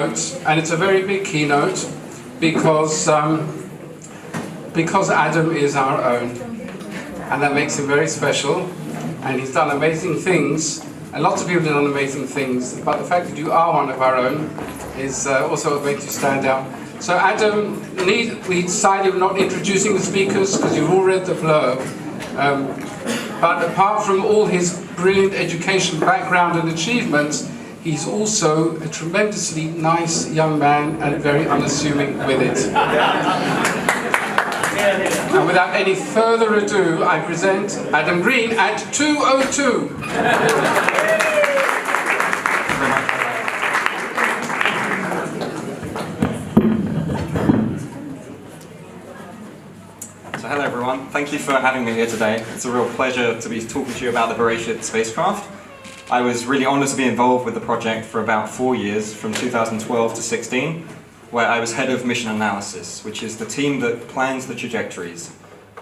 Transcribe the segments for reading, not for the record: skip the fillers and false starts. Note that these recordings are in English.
And it's a very big keynote because Adam is our own, and that makes him very special, and he's done amazing things, and lots of people have done amazing things, but the fact that you are one of our own is also what makes you stand out. So Adam, we decided we're not introducing the speakers because you've all read the blurb, but apart from all his brilliant education background and achievements, he's also a tremendously nice young man and very unassuming with it. And without any further ado, I present Adam Green at 2:02. So hello everyone, thank you for having me here today. It's a real pleasure to be talking to you about the Refection spacecraft. I was really honoured to be involved with the project for about 4 years, from 2012 to 16, where I was head of mission analysis, which is the team that plans the trajectories.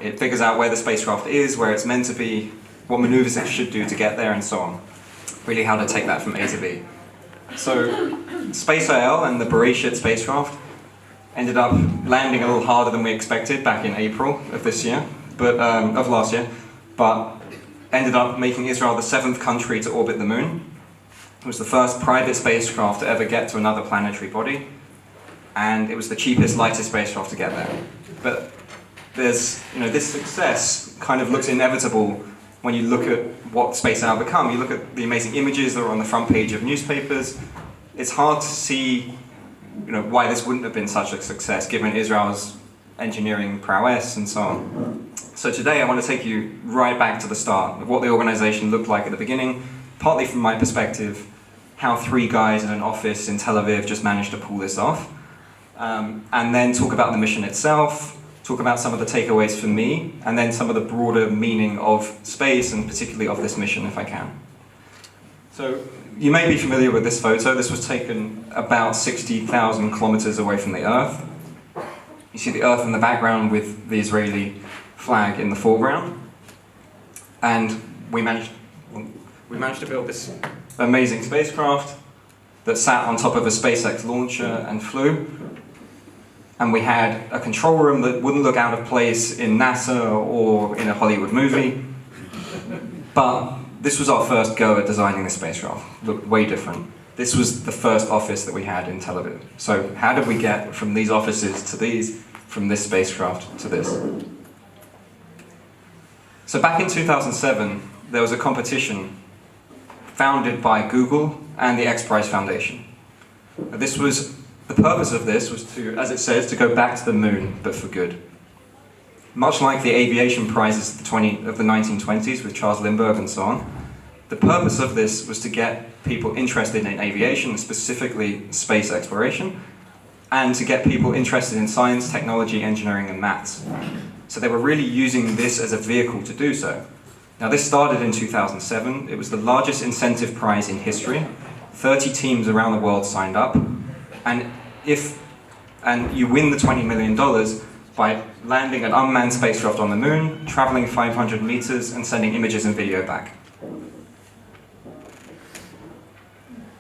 It figures out where the spacecraft is, where it's meant to be, what manoeuvres it should do to get there, and so on. Really how to take that from A to B. So, Space AL and the Refection spacecraft ended up landing a little harder than we expected back in April of this year, of last year, but ended up making Israel the 7th country to orbit the moon. It was the first private spacecraft to ever get to another planetary body, and it was the cheapest, lightest spacecraft to get there. But this success kind of looks inevitable when you look at what space AL become. You look at the amazing images that are on the front page of newspapers. It's hard to see why this wouldn't have been such a success given Israel's engineering prowess and so on. So today I want to take you right back to the start of what the organization looked like at the beginning, partly from my perspective, how 3 guys in an office in Tel Aviv just managed to pull this off, and then talk about the mission itself, talk about some of the takeaways for me, and then some of the broader meaning of space and particularly of this mission if I can. So you may be familiar with this photo. This was taken about 60,000 kilometers away from the Earth. You see the Earth in the background with the Israeli flag in the foreground, and we managed to build this amazing spacecraft that sat on top of a SpaceX launcher and flew, and we had a control room that wouldn't look out of place in NASA or in a Hollywood movie, but this was our first go at designing the spacecraft. Looked way different. This was the first office that we had in Tel Aviv. So how did we get from these offices to these, from this spacecraft to this? So back in 2007, there was a competition founded by Google and the X Prize Foundation. The purpose of this was to, as it says, to go back to the moon, but for good. Much like the aviation prizes of the 1920s with Charles Lindbergh and so on, the purpose of this was to get people interested in aviation, specifically space exploration, and to get people interested in science, technology, engineering, and maths. So they were really using this as a vehicle to do so. Now this started in 2007. It was the largest incentive prize in history. 30 teams around the world signed up, and you win the $20 million by landing an unmanned spacecraft on the moon, traveling 500 meters, and sending images and video back.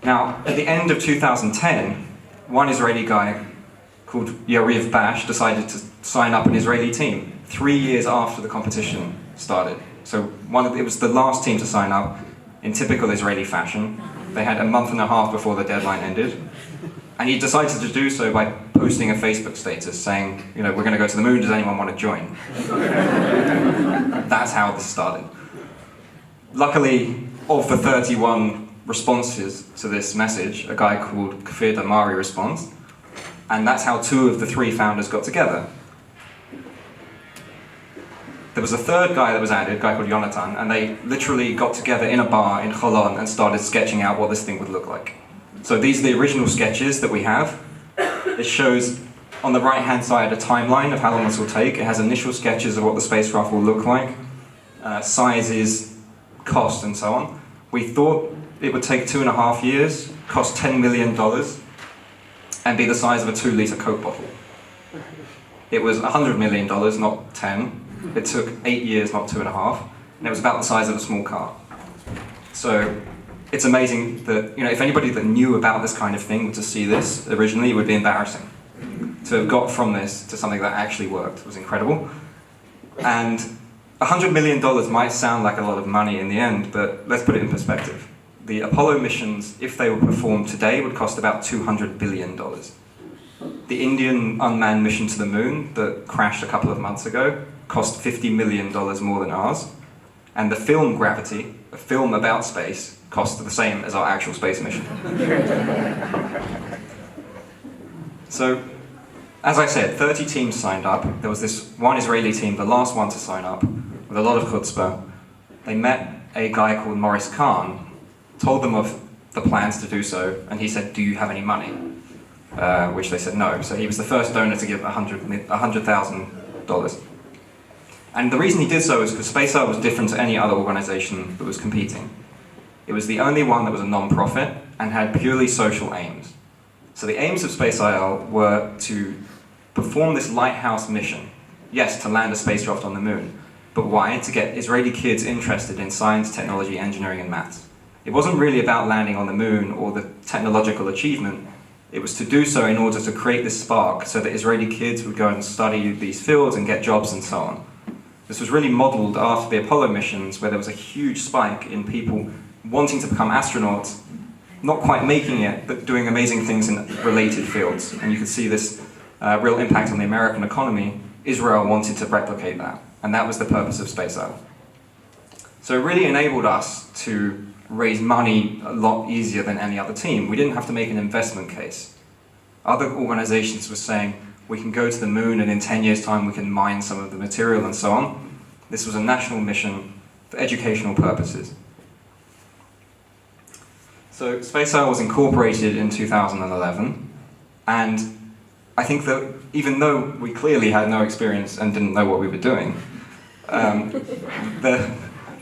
Now, at the end of 2010, one Israeli guy called Yariv Bash decided to sign up an Israeli team 3 years after the competition started. So it was the last team to sign up in typical Israeli fashion. They had a month and a half before the deadline ended. And he decided to do so by posting a Facebook status saying, we're going to go to the moon, does anyone want to join? That's how this started. Luckily, of the 31 responses to this message, a guy called Kfir Damari responds, and that's how 2 of the 3 founders got together. There was a third guy that was added, a guy called Jonathan, and they literally got together in a bar in Holon and started sketching out what this thing would look like. So these are the original sketches that we have. It shows on the right-hand side a timeline of how long this will take. It has initial sketches of what the spacecraft will look like, sizes, cost, and so on. We thought it would take 2.5 years, cost $10 million, and be the size of a 2-liter Coke bottle. It was $100 million, not 10. It took 8 years, not 2.5, and it was about the size of a small car. So it's amazing that, if anybody that knew about this kind of thing were to see this originally, it would be embarrassing. To have got from this to something that actually worked was incredible. And $100 million might sound like a lot of money in the end, but let's put it in perspective. The Apollo missions, if they were performed today, would cost about $200 billion. The Indian unmanned mission to the moon that crashed a couple of months ago cost $50 million more than ours. And the film Gravity, a film about space, cost the same as our actual space mission. So, as I said, 30 teams signed up. There was this one Israeli team, the last one to sign up, with a lot of chutzpah. They met a guy called Maurice Kahn, told them of the plans to do so, and he said, "Do you have any money?" Which they said no. So he was the first donor to give $100,000. And the reason he did so is because SpaceIL was different to any other organization that was competing. It was the only one that was a non-profit and had purely social aims. So the aims of SpaceIL were to perform this lighthouse mission. Yes, to land a spacecraft on the moon. But why? To get Israeli kids interested in science, technology, engineering, and maths. It wasn't really about landing on the moon or the technological achievement. It was to do so in order to create this spark so that Israeli kids would go and study these fields and get jobs and so on. This was really modeled after the Apollo missions, where there was a huge spike in people wanting to become astronauts, not quite making it, but doing amazing things in related fields. And you could see this real impact on the American economy. Israel wanted to replicate that, and that was the purpose of SpaceIL. So it really enabled us to raise money a lot easier than any other team. We didn't have to make an investment case. Other organizations were saying, we can go to the moon and in 10 years' time we can mine some of the material and so on. This was a national mission for educational purposes. So SpaceIL was incorporated in 2011, and I think that even though we clearly had no experience and didn't know what we were doing,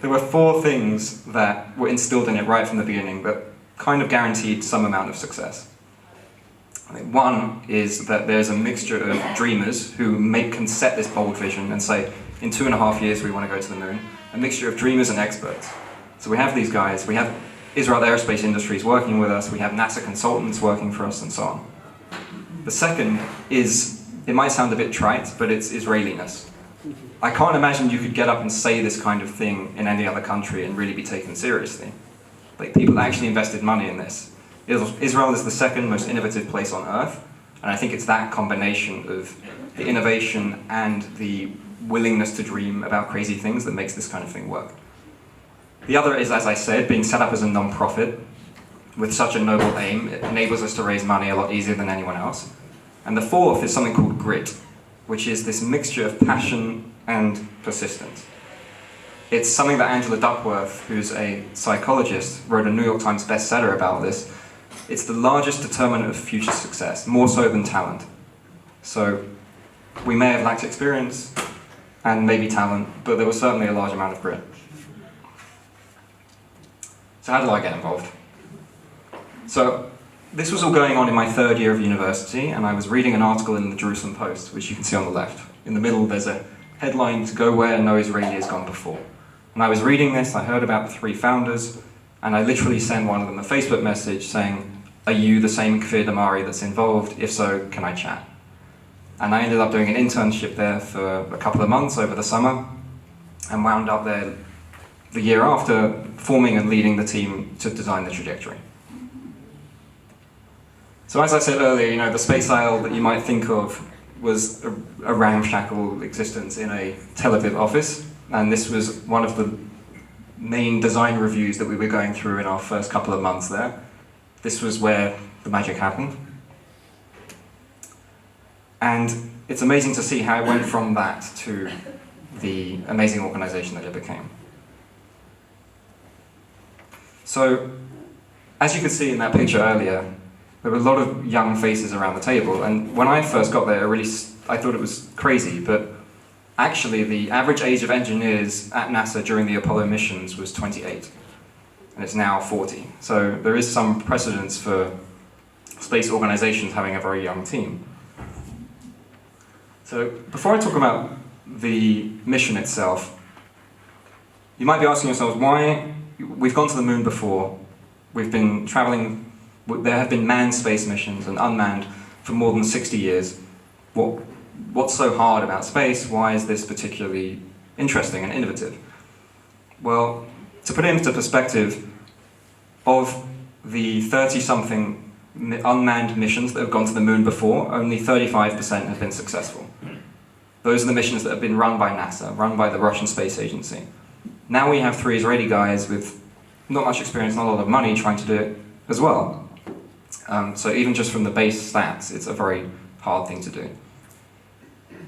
there were 4 things that were instilled in it right from the beginning that kind of guaranteed some amount of success. I think one is that there's a mixture of dreamers who can set this bold vision and say, in 2.5 years we want to go to the moon. A mixture of dreamers and experts. So we have these guys, we have Israel Aerospace Industries working with us, we have NASA consultants working for us and so on. The second is, it might sound a bit trite, but it's Israeliness. I can't imagine you could get up and say this kind of thing in any other country and really be taken seriously. Like, people actually invested money in this. Israel is the second most innovative place on Earth, and I think it's that combination of the innovation and the willingness to dream about crazy things that makes this kind of thing work. The other is, as I said, being set up as a non-profit with such a noble aim. It enables us to raise money a lot easier than anyone else. And the fourth is something called grit, which is this mixture of passion and persistence. It's something that Angela Duckworth, who's a psychologist, wrote a New York Times bestseller about this. It's the largest determinant of future success, more so than talent. So we may have lacked experience and maybe talent, but there was certainly a large amount of grit. So how did I get involved? So this was all going on in my 3rd year of university, and I was reading an article in the Jerusalem Post, which you can see on the left. In the middle there's a headline, "To go where no Israeli has gone before." And I was reading this, I heard about the 3 founders, and I literally sent one of them a Facebook message saying, "Are you the same Kfir Damari that's involved? If so, can I chat?" And I ended up doing an internship there for a couple of months over the summer, and wound up there the year after, forming and leading the team to design the trajectory. So as I said earlier, the SpaceIL that you might think of was a ramshackle existence in a Tel Aviv office, and this was one of the main design reviews that we were going through in our first couple of months there. This was where the magic happened. And it's amazing to see how it went from that to the amazing organization that it became. So, as you could see in that picture earlier, there were a lot of young faces around the table, and when I first got there, I thought it was crazy, but actually the average age of engineers at NASA during the Apollo missions was 28, and it's now 40. So there is some precedence for space organizations having a very young team. So before I talk about the mission itself, you might be asking yourselves why we've gone to the moon before, We've been traveling, there have been manned space missions and unmanned for more than 60 years. What's so hard about space? Why is this particularly interesting and innovative? Well, to put it into perspective, of the 30-something unmanned missions that have gone to the moon before, only 35% have been successful. Those are the missions that have been run by NASA, run by the Russian Space Agency. Now we have 3 Israeli guys with not much experience, not a lot of money trying to do it as well. So even just from the base stats, it's a very hard thing to do.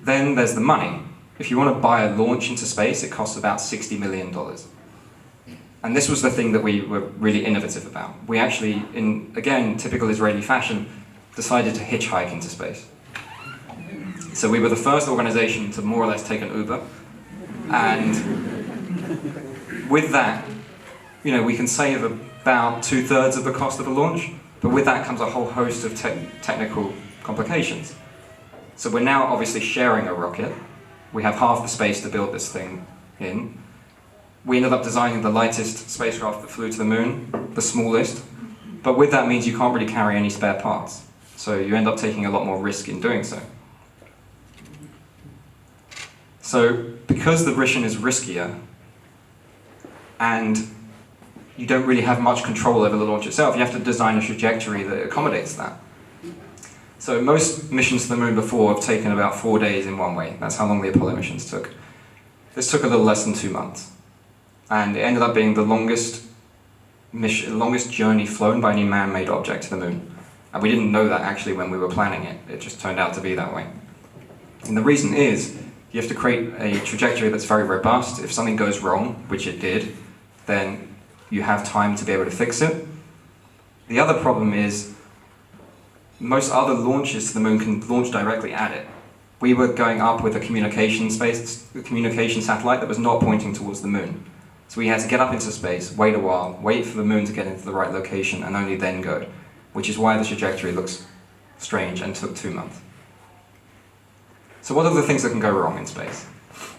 Then there's the money. If you want to buy a launch into space, it costs about $60 million. And this was the thing that we were really innovative about. We actually, in, again, typical Israeli fashion, decided to hitchhike into space. So we were the first organization to more or less take an Uber. And with that, you know, we can save about 2/3 of the cost of a launch, but with that comes a whole host of technical complications. So we're now obviously sharing a rocket. We have half the space to build this thing in. We ended up designing the lightest spacecraft that flew to the moon, the smallest, but with that means you can't really carry any spare parts. So you end up taking a lot more risk in doing so. So because the mission is riskier, and you don't really have much control over the launch itself, you have to design a trajectory that accommodates that. So most missions to the moon before have taken about 4 days in one way. That's how long the Apollo missions took. This took a little less than 2 months. And it ended up being the longest journey flown by any man-made object to the moon. And we didn't know that actually when we were planning it. It just turned out to be that way. And the reason is, you have to create a trajectory that's very robust. If something goes wrong, which it did, then you have time to be able to fix it. The other problem is, most other launches to the moon can launch directly at it. We were going up with a communication satellite that was not pointing towards the moon. So we had to get up into space, wait a while, wait for the moon to get into the right location, and only then go, which is why the trajectory looks strange and took 2 months. So what are the things that can go wrong in space?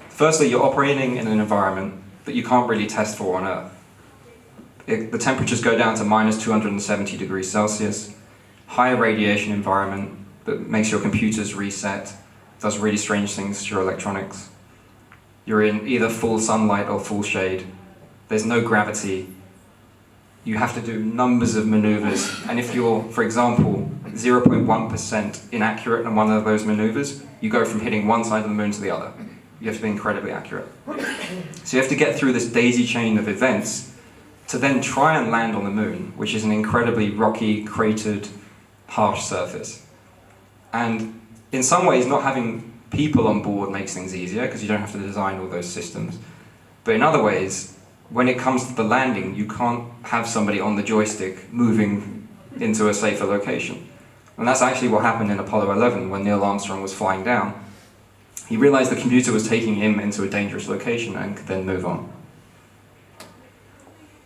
Firstly, you're operating in an environment that you can't really test for on Earth. The temperatures go down to minus 270 degrees Celsius, high radiation environment that makes your computers reset, does really strange things to your electronics. You're in either full sunlight or full shade. There's no gravity. You have to do numbers of maneuvers, and if you're, for example, 0.1% inaccurate in one of those maneuvers, you go from hitting one side of the moon to the other. You have to be incredibly accurate. So you have to get through this daisy chain of events to then try and land on the moon, which is an incredibly rocky, cratered, harsh surface. And in some ways, not having people on board makes things easier, because you don't have to design all those systems. But in other ways, when it comes to the landing, you can't have somebody on the joystick moving into a safer location. And that's actually what happened in Apollo 11 when Neil Armstrong was flying down. He realized the computer was taking him into a dangerous location and could then move on.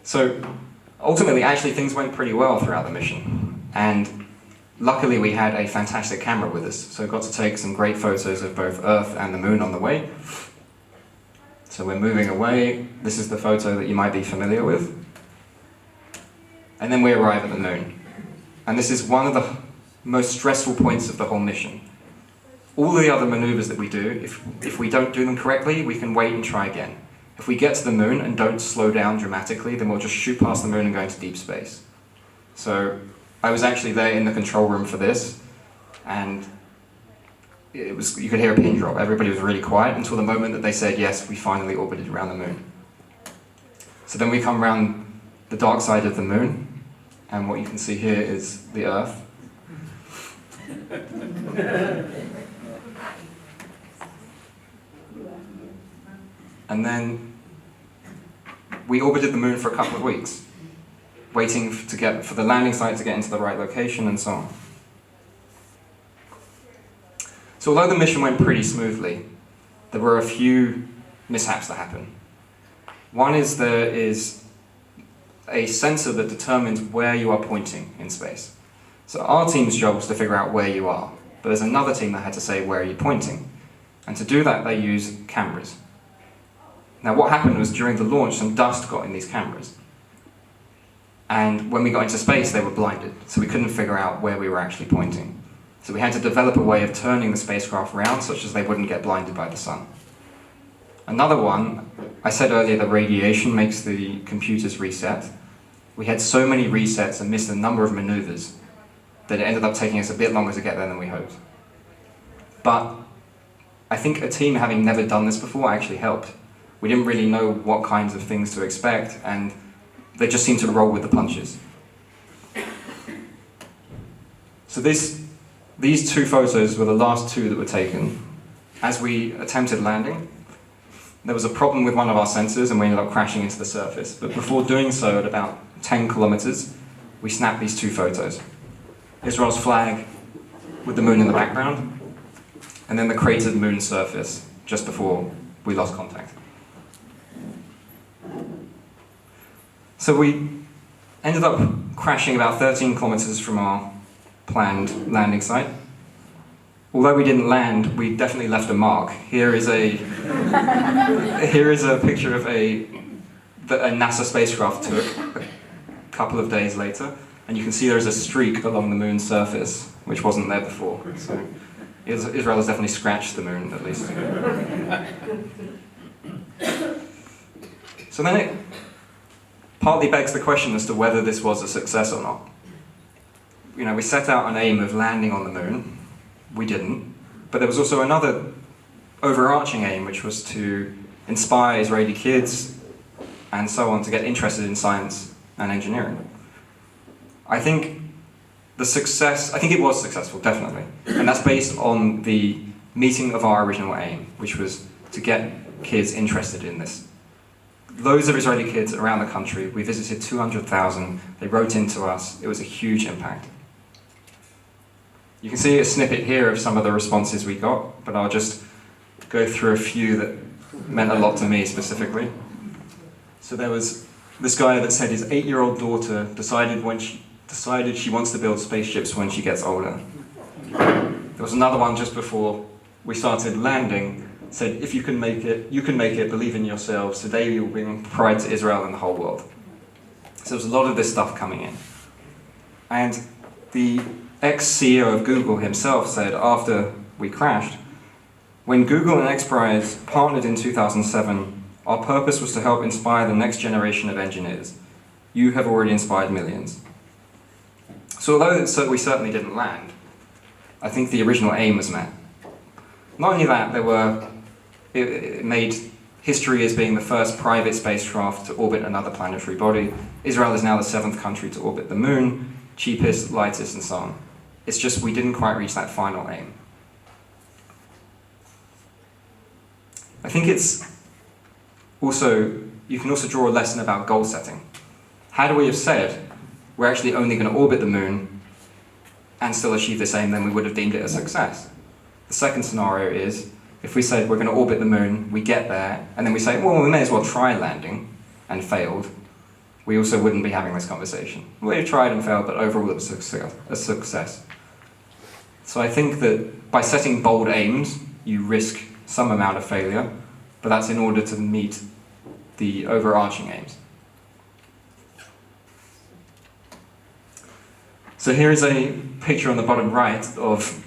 So ultimately, actually, things went pretty well throughout the mission. And luckily, we had a fantastic camera with us, so we got to take some great photos of both Earth and the moon on the way. So we're moving away. This is the photo that you might be familiar with. And then we arrive at the moon. And this is one of the most stressful points of the whole mission. All the other maneuvers that we do, if we don't do them correctly, we can wait and try again. If we get to the moon and don't slow down dramatically, then we'll just shoot past the moon and go into deep space. So I was actually there in the control room for this, and you could hear a pin drop. Everybody was really quiet until the moment that they said, yes, we finally orbited around the moon. So then we come around the dark side of the moon, and what you can see here is the Earth. And then we orbited the moon for a couple of weeks, waiting for the landing site to get into the right location and so on. So although the mission went pretty smoothly, there were a few mishaps that happened. One is there is a sensor that determines where you are pointing in space. So our team's job was to figure out where you are, but there's another team that had to say where you're pointing. And to do that, they use cameras. Now what happened was during the launch, some dust got in these cameras. And when we got into space, they were blinded, so we couldn't figure out where we were actually pointing. So we had to develop a way of turning the spacecraft around such as they wouldn't get blinded by the sun. Another one, I said earlier that radiation makes the computers reset. We had so many resets and missed a number of maneuvers that it ended up taking us a bit longer to get there than we hoped. But I think a team having never done this before actually helped. We didn't really know what kinds of things to expect, and they just seemed to roll with the punches. So these two photos were the last two that were taken. As we attempted landing, there was a problem with one of our sensors and we ended up crashing into the surface. But before doing so, at about 10 kilometers, we snapped these two photos. Israel's flag with the moon in the background, and then the cratered moon surface just before we lost contact. So we ended up crashing about 13 kilometers from our planned landing site. Although we didn't land, we definitely left a mark. Here is a picture of that a NASA spacecraft took a couple of days later, and you can see there is a streak along the moon's surface, which wasn't there before. So Israel has definitely scratched the moon, at least. So then it partly begs the question as to whether this was a success or not. You know, we set out an aim of landing on the moon. We didn't. But there was also another overarching aim, which was to inspire Israeli kids and so on to get interested in science and engineering. I think it was successful, definitely. And that's based on the meeting of our original aim, which was to get kids interested in this. Loads of Israeli kids around the country, we visited 200,000, they wrote into us, it was a huge impact. You can see a snippet here of some of the responses we got, but I'll just go through a few that meant a lot to me specifically. So there was this guy that said his 8-year-old daughter decided she wants to build spaceships when she gets older. There was another one just before we started landing, said, if you can make it, believe in yourselves, today you will bring pride to Israel and the whole world. So there was a lot of this stuff coming in. And the ex-CEO of Google himself said after we crashed, when Google and XPRIZE partnered in 2007, our purpose was to help inspire the next generation of engineers. You have already inspired millions. So although we certainly didn't land, I think the original aim was met. Not only that, it made history as being the first private spacecraft to orbit another planetary body. Israel is now the 7th country to orbit the moon, cheapest, lightest, and so on. It's just we didn't quite reach that final aim. I think you can also draw a lesson about goal setting. Had we have said, we're actually only going to orbit the moon and still achieve this aim, then we would have deemed it a success. The second scenario is, if we said we're going to orbit the moon, we get there, and then we say, well, we may as well try landing, and failed, we also wouldn't be having this conversation. We've tried and failed, but overall it was a success. So I think that by setting bold aims, you risk some amount of failure, but that's in order to meet the overarching aims. So here is a picture on the bottom right of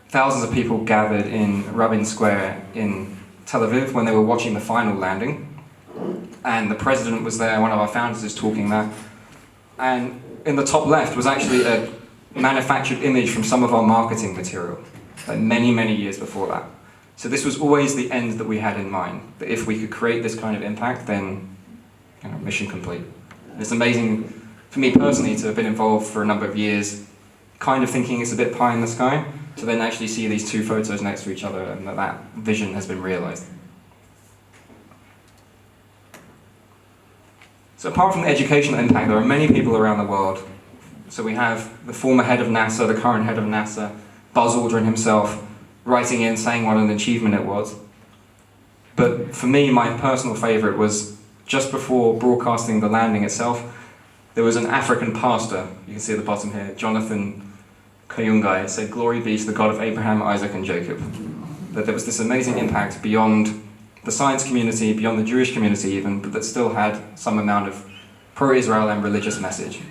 thousands of people gathered in Rabin Square in Tel Aviv when they were watching the final landing. And the president was there, one of our founders is talking there. And in the top left was actually a manufactured image from some of our marketing material, like many, many years before that. So this was always the end that we had in mind, that if we could create this kind of impact, then mission complete. And it's amazing for me personally to have been involved for a number of years, kind of thinking it's a bit pie in the sky, to then actually see these two photos next to each other and that vision has been realized. So apart from the educational impact, there are many people around the world. So we have the former head of NASA, the current head of NASA, Buzz Aldrin himself, writing in saying what an achievement it was. But for me, my personal favorite was just before broadcasting the landing itself, there was an African pastor, you can see at the bottom here, Jonathan Kayungai, said, "Glory be to the God of Abraham, Isaac, and Jacob." That there was this amazing impact beyond the science community, beyond the Jewish community even, but that still had some amount of pro-Israel and religious message.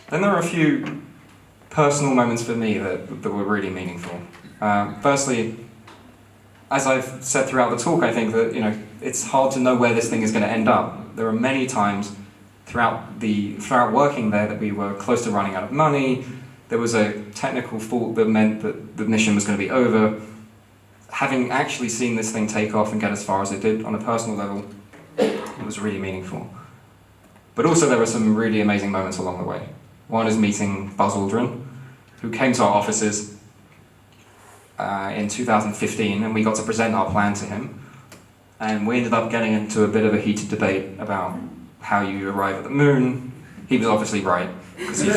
Then there are a few personal moments for me that were really meaningful. Firstly, as I've said throughout the talk, I think that it's hard to know where this thing is going to end up. There are many times throughout working there that we were close to running out of money. There was a technical fault that meant that the mission was going to be over. Having actually seen this thing take off and get as far as it did on a personal level, it was really meaningful. But also there were some really amazing moments along the way. One is meeting Buzz Aldrin, who came to our offices in 2015, and we got to present our plan to him. And we ended up getting into a bit of a heated debate about how you arrive at the moon. He was obviously right, because he's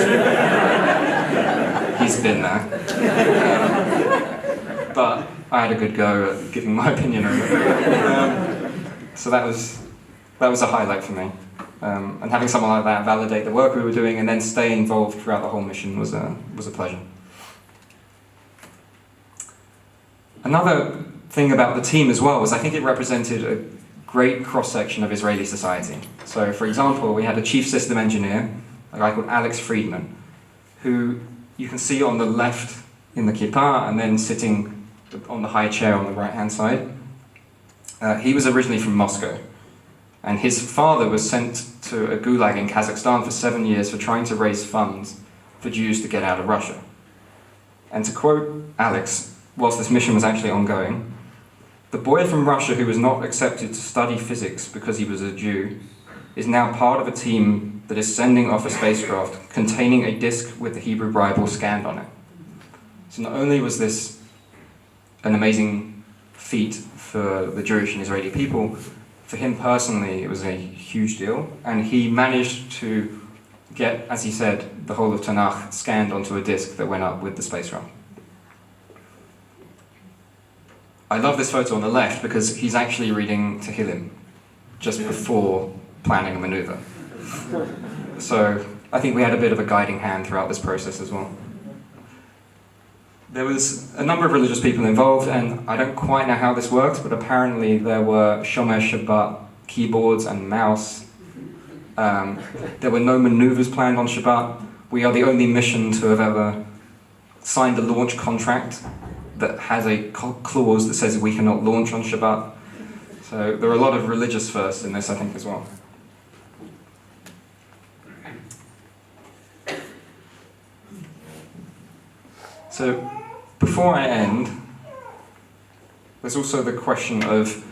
been there. But I had a good go at giving my opinion on it. So that was a highlight for me. And having someone like that validate the work we were doing and then stay involved throughout the whole mission was a pleasure. Another thing about the team as well was I think it represented a great cross-section of Israeli society. So for example, we had a chief system engineer, a guy called Alex Friedman, who you can see on the left in the kippah and then sitting on the high chair on the right-hand side. He was originally from Moscow, and his father was sent to a gulag in Kazakhstan for 7 years for trying to raise funds for Jews to get out of Russia. And to quote Alex, whilst this mission was actually ongoing, "The boy from Russia who was not accepted to study physics because he was a Jew is now part of a team that is sending off a spacecraft containing a disk with the Hebrew Bible scanned on it." So not only was this an amazing feat for the Jewish and Israeli people, for him personally it was a huge deal, and he managed to get, as he said, the whole of Tanakh scanned onto a disk that went up with the spacecraft. I love this photo on the left because he's actually reading Tehillim just before planning a maneuver. So I think we had a bit of a guiding hand throughout this process as well. There was a number of religious people involved, and I don't quite know how this works, but apparently there were Shomer Shabbat keyboards and mouse. There were no maneuvers planned on Shabbat. We are the only mission to have ever signed a launch contract that has a clause that says we cannot launch on Shabbat. So there are a lot of religious firsts in this, I think, as well. So before I end, there's also the question of,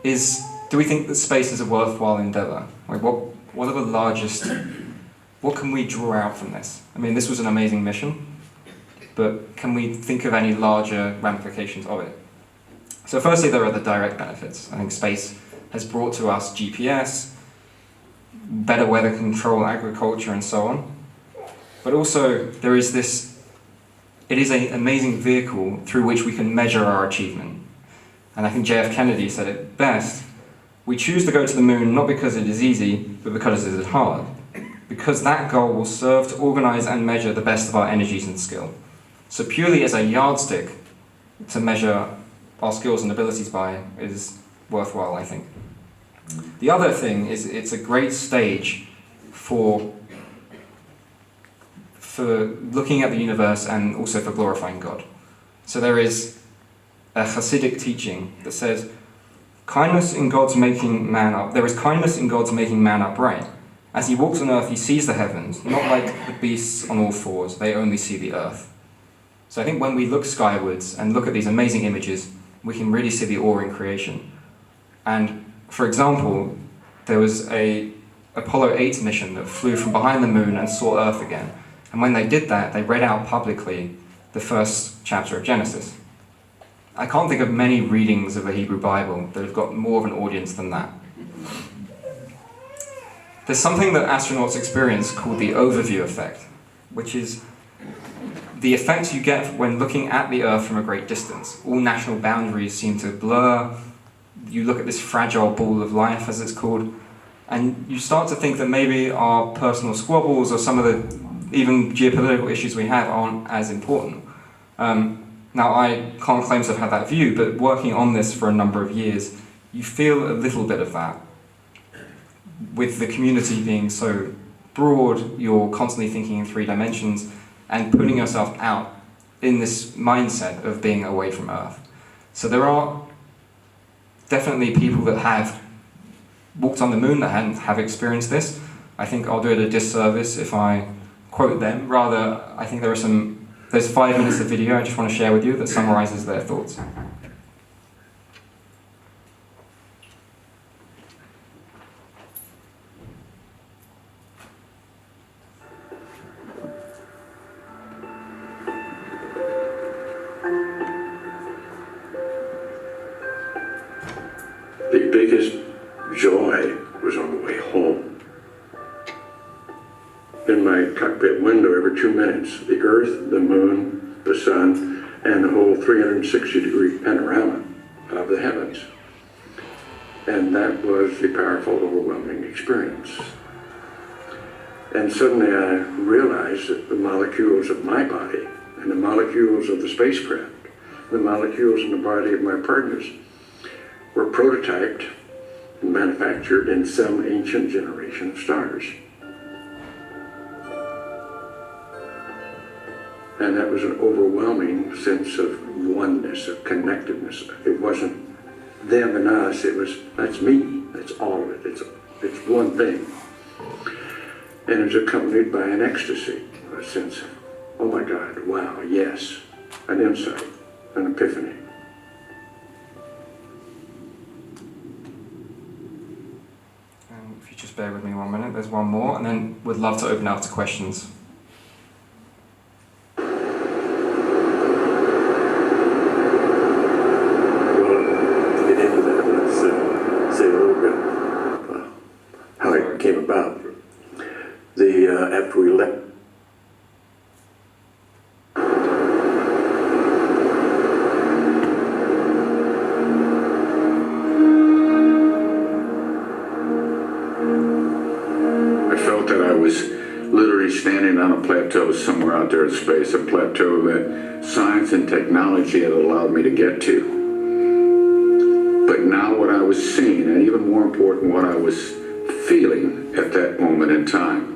do we think that space is a worthwhile endeavor? Like what are the largest, what can we draw out from this? I mean, this was an amazing mission, but can we think of any larger ramifications of it? So firstly, there are the direct benefits. I think space has brought to us GPS, better weather control, agriculture, and so on. But also, there is this, it is an amazing vehicle through which we can measure our achievement. And I think JF Kennedy said it best: we choose to go to the moon not because it is easy, but because it is hard. Because that goal will serve to organize and measure the best of our energies and skill. So purely as a yardstick to measure our skills and abilities by is worthwhile, I think. The other thing is it's a great stage for looking at the universe and also for glorifying God. So there is a Hasidic teaching that says, kindness in God's making man up. There is kindness in God's making man upright. As he walks on earth, he sees the heavens, not like the beasts on all fours, they only see the earth. So I think when we look skywards and look at these amazing images, we can really see the awe in creation. And for example, there was a Apollo 8 mission that flew from behind the moon and saw Earth again. And when they did that, they read out publicly the first chapter of Genesis. I can't think of many readings of the Hebrew Bible that have got more of an audience than that. There's something that astronauts experience called the overview effect, which is the effect you get when looking at the Earth from a great distance. All national boundaries seem to blur. You look at this fragile ball of life, as it's called, and you start to think that maybe our personal squabbles or some of the even geopolitical issues we have aren't as important. Now, I can't claim to have had that view, but working on this for a number of years, you feel a little bit of that. With the community being so broad, you're constantly thinking in 3 dimensions and putting yourself out in this mindset of being away from Earth. So there are definitely people that have walked on the moon that have experienced this. I think I'll do it a disservice if I quote them. Rather, I think there's 5 minutes of video I just want to share with you that summarizes their thoughts. The biggest joy was on the way home. In my cockpit window, every 2 minutes, the Earth, the Moon, the Sun, and the whole 360-degree panorama of the heavens. And that was a powerful, overwhelming experience. And suddenly I realized that the molecules of my body and the molecules of the spacecraft, the molecules in the body of my partners, were prototyped and manufactured in some ancient generation of stars. And that was an overwhelming sense of oneness, of connectedness. It wasn't them and us, that's me, that's all of it, it's one thing. And it was accompanied by an ecstasy, a sense of, oh my God, wow, yes, an insight, an epiphany. If you just bear with me 1 minute, there's one more, and then we'd love to open up to questions. Came about. After we left. I felt that I was literally standing on a plateau somewhere out there in space, a plateau that science and technology had allowed me to get to. But now what I was seeing, and even more important, what I was feeling at that moment in time,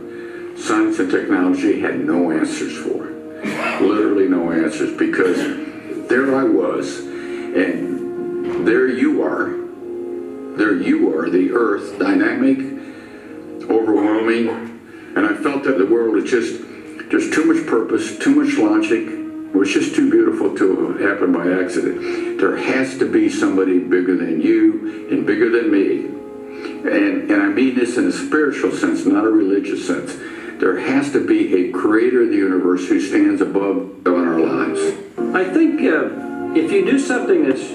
science and technology had no answers for. Literally no answers, because there I was, and there you are, the Earth, dynamic, overwhelming, and I felt that the world was just too much purpose, too much logic. It was just too beautiful to happen by accident. There has to be somebody bigger than you and bigger than me. And I mean this in a spiritual sense, not a religious sense. There has to be a creator of the universe who stands above on our lives. I think if you do something that's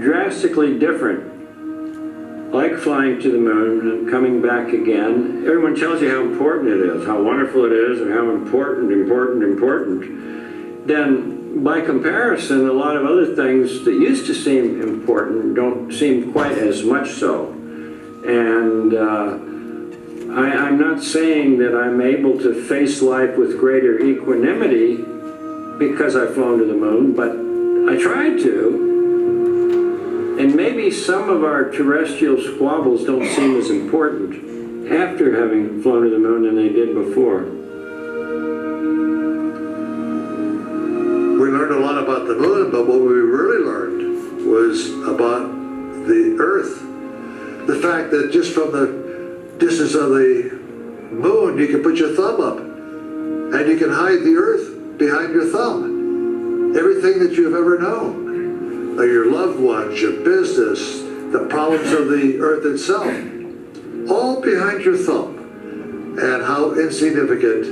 drastically different, like flying to the moon and coming back again, everyone tells you how important it is, how wonderful it is, and how important, then by comparison, a lot of other things that used to seem important don't seem quite as much so. And I'm not saying that I'm able to face life with greater equanimity because I've flown to the moon, but I tried to. And maybe some of our terrestrial squabbles don't seem as important after having flown to the moon than they did before. We learned a lot about the moon, but what we really learned was about the Earth. The fact that just from the distance of the moon, you can put your thumb up and you can hide the Earth behind your thumb. Everything that you've ever known, your loved ones, your business, the problems of the Earth itself, all behind your thumb, and how insignificant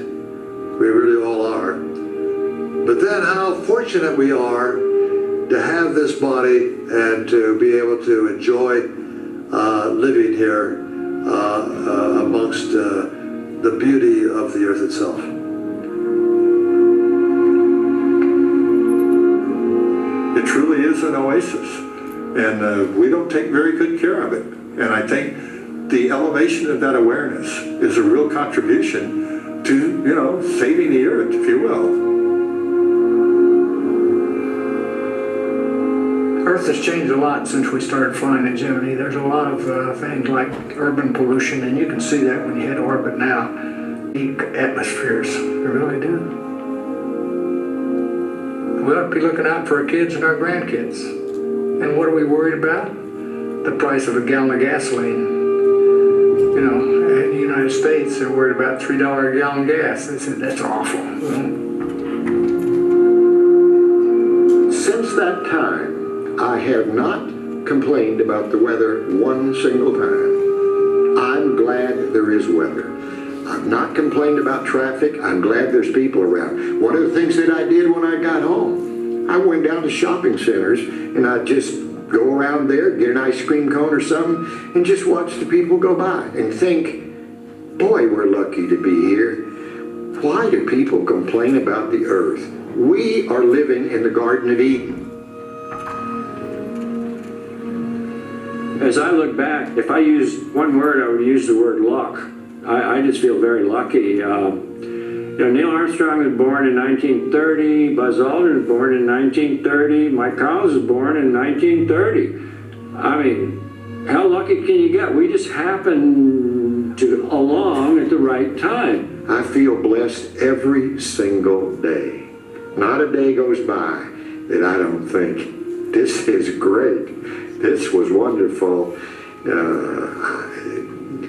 we really all are. But then how fortunate we are to have this body and to be able to enjoy living here amongst the beauty of the Earth itself. It truly is an oasis, and we don't take very good care of it. And I think the elevation of that awareness is a real contribution to, saving the Earth, if you will. Earth Earth has changed a lot since we started flying at Gemini. There's a lot of things like urban pollution, and you can see that when you hit orbit now. Atmospheres, they really do. We ought to be looking out for our kids and our grandkids. And what are we worried about? The price of a gallon of gasoline. You know, in the United States, they're worried about $3 a gallon gas. They said, that's awful. Since that time, I have not complained about the weather one single time. I'm glad there is weather. I've not complained about traffic. I'm glad there's people around. One of the things that I did when I got home, I went down to shopping centers and I'd just go around there, get an ice cream cone or something, and just watch the people go by and think, boy, we're lucky to be here. Why do people complain about the earth? We are living in the Garden of Eden. As I look back, if I use one word, I would use the word luck. I just feel very lucky. Neil Armstrong was born in 1930, Buzz Aldrin was born in 1930, Mike Collins was born in 1930. I mean, how lucky can you get? We just happened to along at the right time. I feel blessed every single day. Not a day goes by that I don't think, this is great. This was wonderful.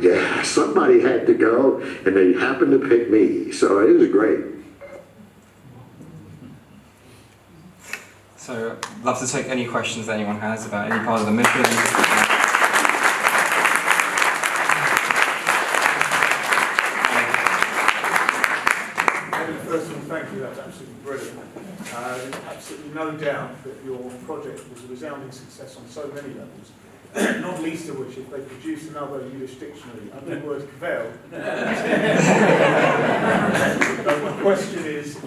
Yeah, somebody had to go, and they happened to pick me, so it was great. So, I'd love to take any questions that anyone has about any part of the mission. First of all, thank you, that's absolutely brilliant. Absolutely no doubt that your project was a resounding success on so many levels. Not least of which, if they produce another Yiddish dictionary, I think the word kvel. But my question is,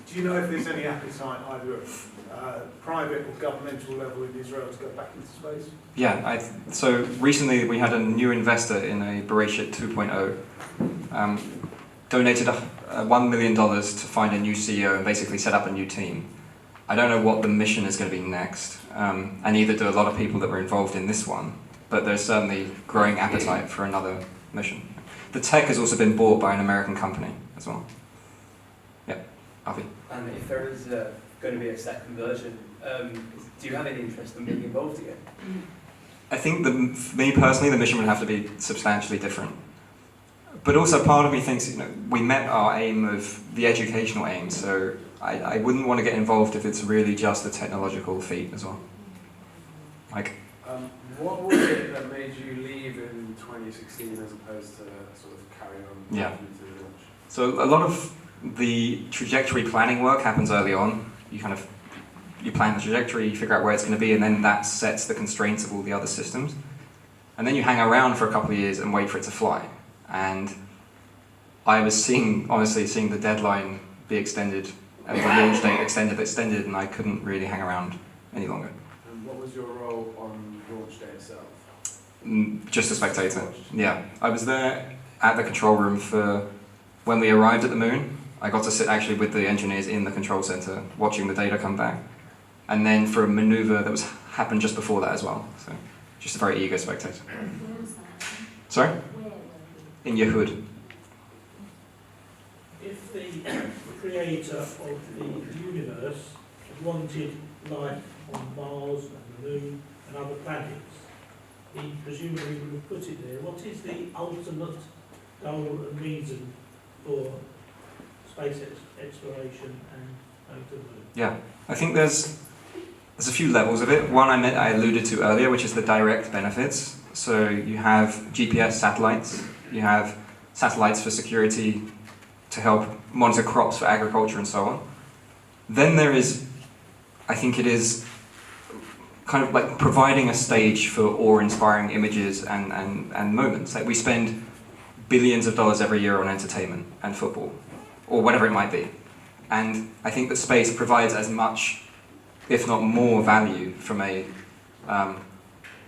do you know if there's any appetite either at private or governmental level in Israel to go back into space? Yeah, so recently we had a new investor in a Bereshit 2.0, donated $1 million to find a new CEO and basically set up a new team. I don't know what the mission is going to be next, and neither do a lot of people that were involved in this one, but there's certainly growing appetite for another mission. The tech has also been bought by an American company as well. Yeah, Avi. And if there is going to be a second version, do you have any interest in being involved again? I think, for me personally, the mission would have to be substantially different. But also part of me thinks, we met our aim of the educational aim, so I wouldn't want to get involved if it's really just a technological feat as well. What was it that made you leave in 2016 as opposed to sort of carry on? Yeah. Into the launch? So a lot of the trajectory planning work happens early on. You plan the trajectory, you figure out where it's going to be, and then that sets the constraints of all the other systems. And then you hang around for a couple of years and wait for it to fly. And I was honestly seeing the deadline be extended and the launch date extended, and I couldn't really hang around any longer. And what was your role on launch day itself? Just a spectator. Yeah, I was there at the control room for when we arrived at the moon. I got to sit actually with the engineers in the control center, watching the data come back, and then for a maneuver that happened just before that as well. So, just a very eager spectator. Sorry? In your hood. If the creator of the universe wanted life on Mars and the Moon and other planets, he presumably would have put it there. What is the ultimate goal and reason for space exploration and going to the Moon? Yeah, I think there's a few levels of it. One I alluded to earlier, which is the direct benefits. So you have GPS satellites, you have satellites for security to help monitor crops for agriculture and so on. Then there is, I think it is kind of like providing a stage for awe-inspiring images and moments. Like we spend billions of dollars every year on entertainment and football, or whatever it might be. And I think that space provides as much, if not more, value from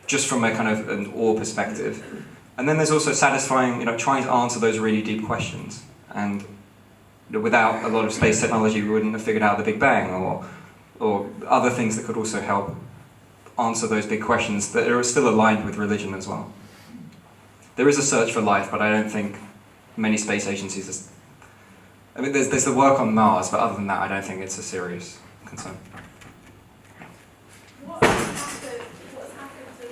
just from a kind of an awe perspective. And then there's also satisfying, trying to answer those really deep questions. And without a lot of space technology, we wouldn't have figured out the Big Bang or other things that could also help answer those big questions that are still aligned with religion as well. There is a search for life, but I don't think many space agencies I mean, there's the work on Mars, but other than that, I don't think it's a serious concern. What's happened to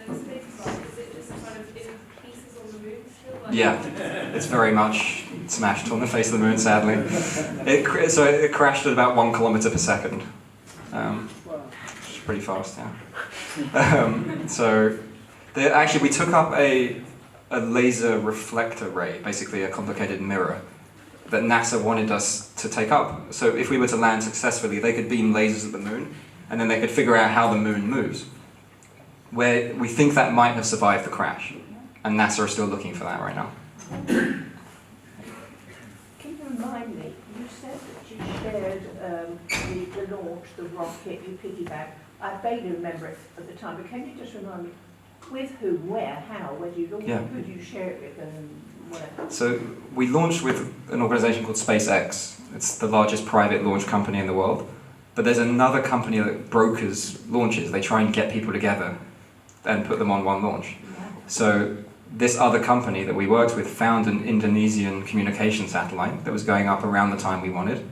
the spacecraft? Is it just kind of in pieces on the moon still? Like Yeah, it's very much smashed on the face of the moon, sadly. It crashed at about 1 kilometer per second, which is pretty fast, yeah. Actually, we took up a laser reflector ray, basically a complicated mirror, that NASA wanted us to take up. So if we were to land successfully, they could beam lasers at the moon, and then they could figure out how the moon moves. Where we think that might have survived the crash, and NASA are still looking for that right now. Can you remind me, you said that you shared the launch, the rocket, you piggyback. I vaguely remember it at the time, but can you just remind me, with who, where, how, where do you launch, who do you share it with, and whatever? So we launched with an organization called SpaceX. It's the largest private launch company in the world. But there's another company that brokers launches. They try and get people together and put them on one launch. So this other company that we worked with found an Indonesian communication satellite that was going up around the time we wanted.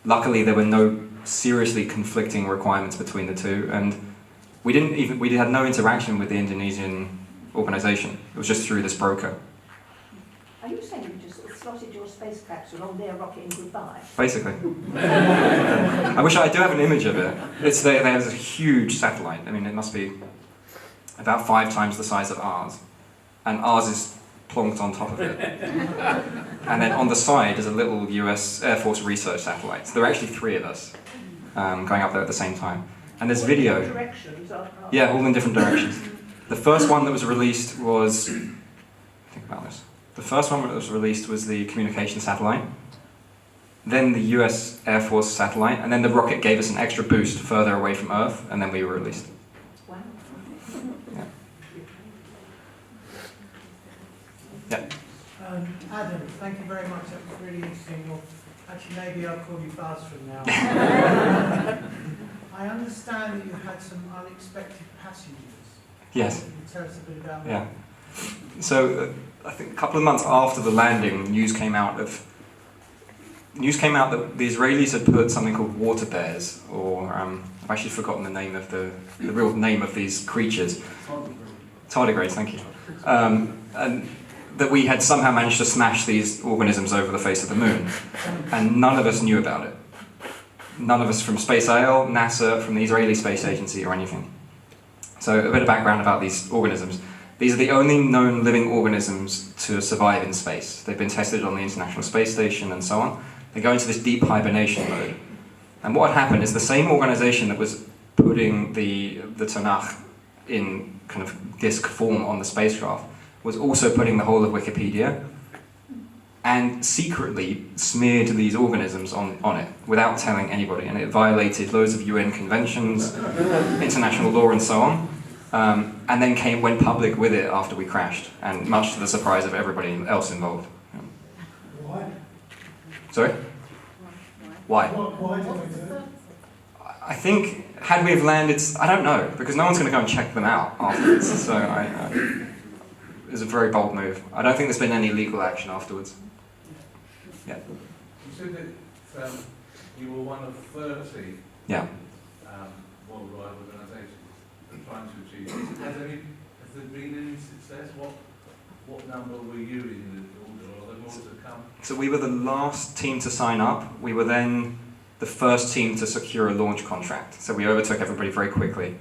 Luckily, there were no seriously conflicting requirements between the two, and we had no interaction with the Indonesian organization. It was just through this broker. Are you saying you just slotted your space capsule on their rocket and goodbye? Basically. I wish I do have an image of it. There's a huge satellite. I mean, it must be about 5 times the size of ours. And ours is plonked on top of it. And then on the side is a little US Air Force research satellite. So there are actually 3 of us going up there at the same time. And there's video. Directions are Yeah, all in different directions. The first one that was released was... Think about this. The first one that was released was the communication satellite, then the US Air Force satellite, and then the rocket gave us an extra boost further away from Earth, and then we were released. Wow. Yeah. Yeah. Adam, thank you very much. That was really interesting. Well, actually, maybe I'll call you Buzz from now on. I understand that you had some unexpected passengers. Yes. Can you tell us a bit about that? Yeah. So I think a couple of months after the landing, news came out that the Israelis had put something called water bears, or I've actually forgotten the name of the real name of these creatures. Tardigrades, thank you. And that we had somehow managed to smash these organisms over the face of the moon, and none of us knew about it. None of us from Space IL, NASA, from the Israeli Space Agency, or anything. So a bit of background about these organisms. These are the only known living organisms to survive in space. They've been tested on the International Space Station and so on. They go into this deep hibernation mode. And what had happened is the same organization that was putting the Tanakh in kind of disk form on the spacecraft was also putting the whole of Wikipedia and secretly smeared these organisms on it without telling anybody. And it violated loads of UN conventions, international law and so on. And then went public with it after we crashed, and much to the surprise of everybody else involved. Why? Sorry? Why? Why do we do that? I think, had we have landed, I don't know, because no one's going to go and check them out afterwards, so it was a very bold move. I don't think there's been any legal action afterwards. Yeah. You said that you were one of 30 Yeah. worldwide organisations trying to achieve this. Has there been any success? What number were you in the order, or are there more to come? So we were the last team to sign up. We were then the first team to secure a launch contract. So we overtook everybody very quickly.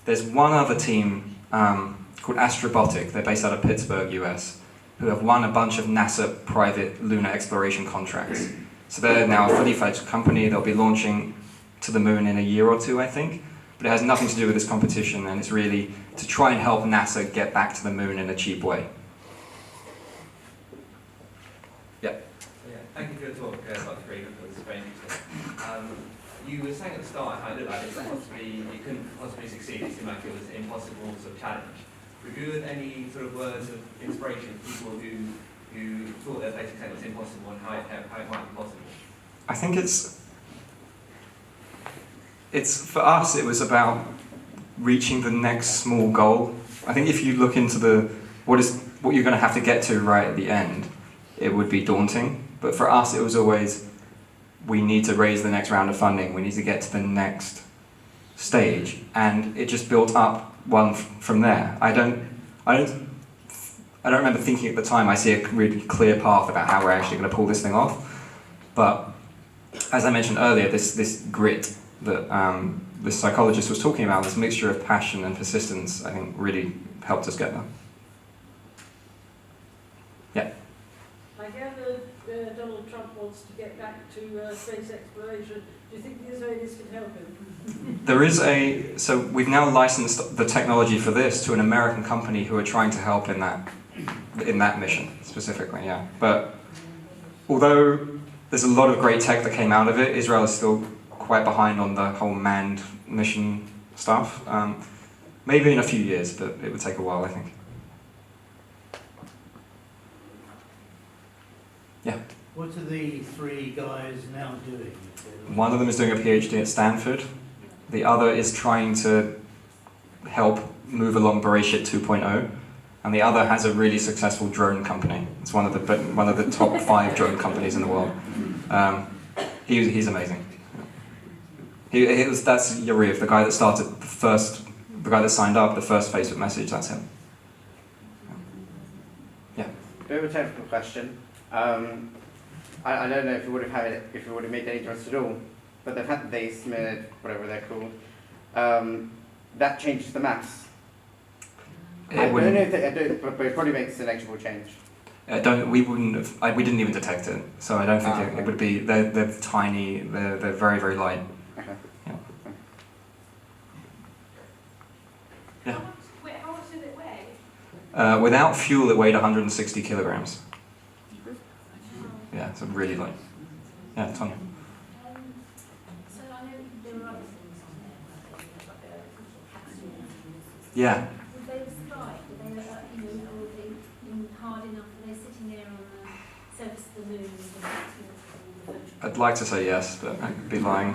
There's one other team called Astrobotic. They're based out of Pittsburgh, US, who have won a bunch of NASA private lunar exploration contracts. So they're now a fully fledged company. They'll be launching to the moon in a year or 2, I think. But it has nothing to do with this competition, and it's really to try and help NASA get back to the moon in a cheap way. Yeah. Thank you for your talk, Dr. Krieger. It was very interesting. You were saying at the start how it looked like you couldn't possibly succeed. It seemed like it was an impossible sort of challenge. Would you have any sort of words of inspiration for people who thought their basic thing was impossible and how it might be possible? I think it's for us, it was about reaching the next small goal. I think if you look into what you're going to have to get to right at the end, it would be daunting. But for us, it was always, we need to raise the next round of funding. We need to get to the next stage, and it just built up one from there. I don't remember thinking at the time I see a really clear path about how we're actually going to pull this thing off. But as I mentioned earlier, this grit that this psychologist was talking about, this mixture of passion and persistence, I think really helped us get there. Yeah. I gather Donald Trump wants to get back to space exploration. Do you think the Israelis can help him? There is so we've now licensed the technology for this to an American company who are trying to help in that mission specifically, yeah. But although there's a lot of great tech that came out of it, Israel is still quite behind on the whole manned mission stuff. Maybe in a few years, but it would take a while, I think. Yeah. What are the three guys now doing? One of them is doing a PhD at Stanford. The other is trying to help move along Bereshit 2.0. And the other has a really successful drone company. It's one of the top 5 drone companies in the world. He's amazing. That's Yariv, the guy that started the guy that signed up the first Facebook message. That's him. Yeah. Bit of a technical question. I don't know if it would have made any difference at all, but the fact that they smeared whatever they're called, that changes the mass. I don't know if but it probably makes a negligible change. We didn't even detect it, so I don't think it would be. They're tiny. They're very, very light. Okay. Yeah. Yeah. How much did it weigh? Without fuel, it weighed 160 kilograms. Yeah, it's really light. Yeah, Tonya. So I know there were other things on there, like capsules. Yeah. Would they survive? Did they, or were they hard enough? Were they sitting there on the surface of the moon with the capsules? I'd like to say yes, but I'd be lying.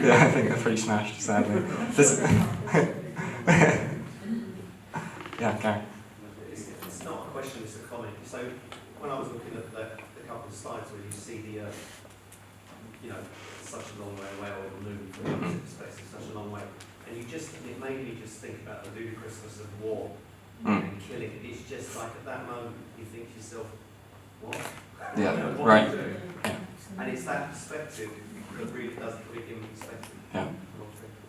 Yeah, I think they're pretty smashed, sadly. Yeah, Gary. It's not a question, it's a comment. So when I was looking at the couple of slides where you see the Earth, such a long way away, or the moon from the opposite perspective, such a long way, and it made me just think about the ludicrousness of war and killing. It's just like at that moment you think to yourself, what? Yeah, what right. are you doing? And it's that perspective that really does put it in perspective. Yeah.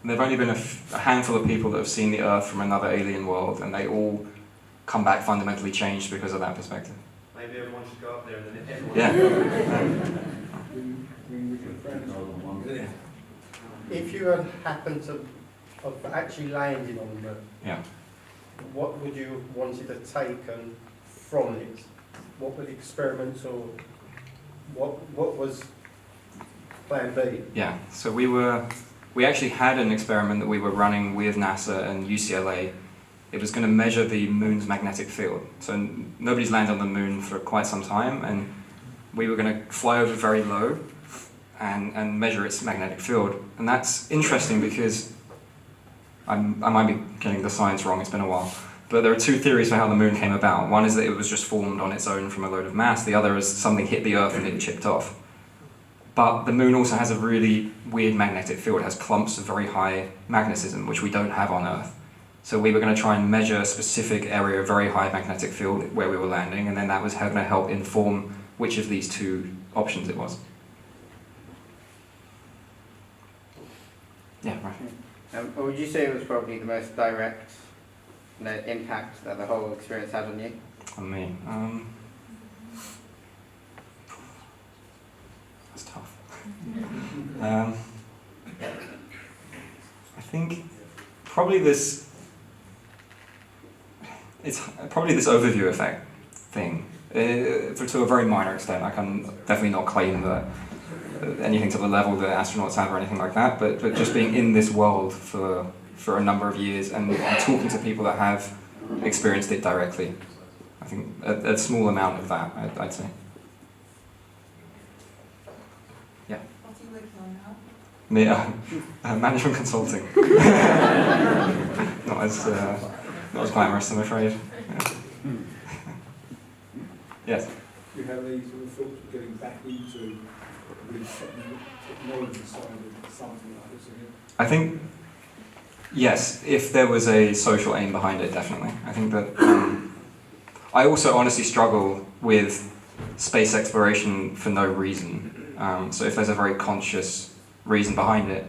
And there've only been a handful of people that have seen the Earth from another alien world, and they all come back fundamentally changed because of that perspective. Maybe everyone should go up there and then everyone. Yeah. If you had happened to have actually landed on the moon, yeah, what would you have wanted to take from it? What were the experiments, or what was plan B? Yeah, so we actually had an experiment that we were running with NASA and UCLA. It was going to measure the moon's magnetic field. So nobody's landed on the moon for quite some time, and we were going to fly over very low and measure its magnetic field. And that's interesting because I might be getting the science wrong, it's been a while, but there are 2 theories for how the moon came about. One is that it was just formed on its own from a load of mass. The other is something hit the Earth and it chipped off. But the moon also has a really weird magnetic field. It has clumps of very high magnetism, which we don't have on Earth. So we were going to try and measure a specific area of very high magnetic field where we were landing, and then that was going to help inform which of these 2 options it was. Yeah, right. Or would you say it was probably the most direct impact that the whole experience had on you? On me? That's tough. I think probably this overview effect thing, to a very minor extent. I can definitely not claim that anything to the level that astronauts have or anything like that, but just being in this world for a number of years and talking to people that have experienced it directly. I think a small amount of that, I'd say. Yeah. What are you working on Management consulting. not as glamorous, I'm afraid. Yeah. Yes. Do you have any sort of thoughts of getting back into the technology side of something like this again? I think, yes, if there was a social aim behind it, definitely. I think that I also honestly struggle with space exploration for no reason. So if there's a very conscious reason behind it,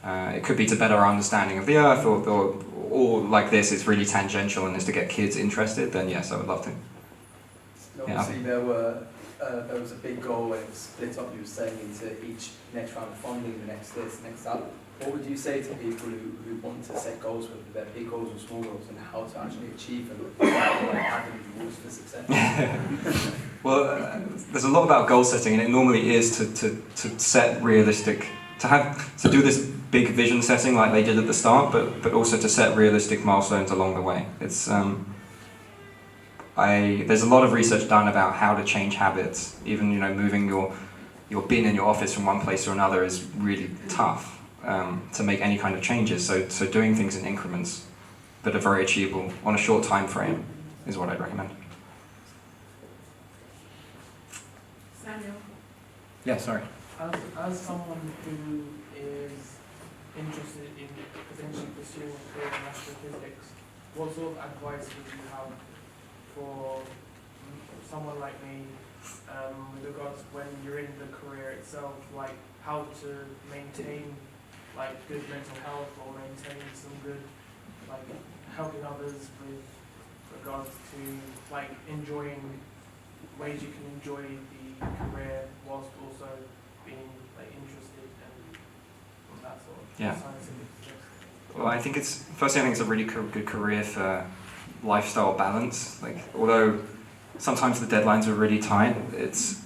it could be to better our understanding of the Earth, or like this, it's really tangential and is to get kids interested, then yes, I would love to. Obviously, there was a big goal and it was split up, you were saying, into each next round of funding, the next this, next that. What would you say to people who want to set goals, whether they're big goals or small goals, and how to actually achieve them, like having rules for success? Well, there's a lot about goal setting, and it normally is to set realistic, to do this big vision setting like they did at the start, but also to set realistic milestones along the way. It's there's a lot of research done about how to change habits. Even moving your bin in your office from one place to another is really tough to make any kind of changes. So doing things in increments that are very achievable on a short time frame is what I'd recommend. Samuel. Yeah, sorry. As someone who is interested in potentially pursuing a career in astrophysics, what sort of advice would you have for someone like me with regards when you're in the career itself, like how to maintain like good mental health or maintain some good like helping others with regards to like enjoying ways you can enjoy the career whilst also being like interested in that sort of scientific stuff? Well, I think firstly I think it's a really good career for lifestyle balance. Like, although sometimes the deadlines are really tight, it's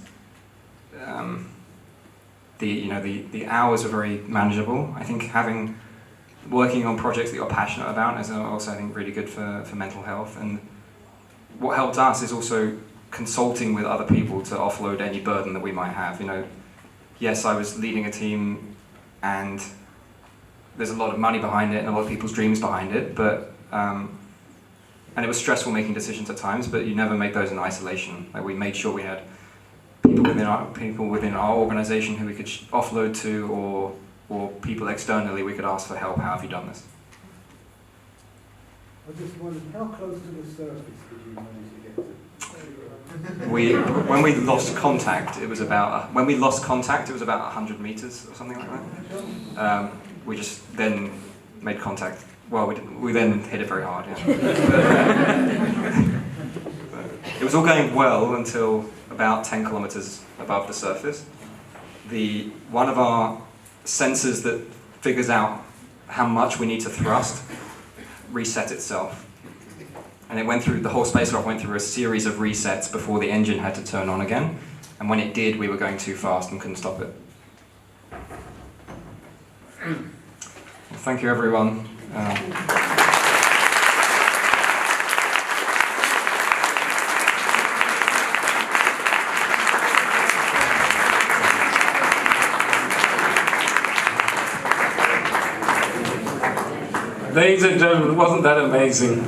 the hours are very manageable. I think working on projects that you're passionate about is also, I think, really good for mental health. And what helped us is also consulting with other people to offload any burden that we might have. Yes, I was leading a team, and there's a lot of money behind it and a lot of people's dreams behind it, but and it was stressful making decisions at times, but you never make those in isolation. Like, we made sure we had people within our organization who we could offload to, or people externally we could ask for help. How have you done this? I just wondered, how close to the surface did you manage to get to? When we lost contact, it was about 100 meters or something like that. We just then made contact. Well, we then hit it very hard. Yeah. It was all going well until about 10 kilometers above the surface. One of our sensors that figures out how much we need to thrust reset itself. And the whole spacecraft went through a series of resets before the engine had to turn on again. And when it did, we were going too fast and couldn't stop it. Well, thank you, everyone. Ladies and gentlemen, wasn't that amazing?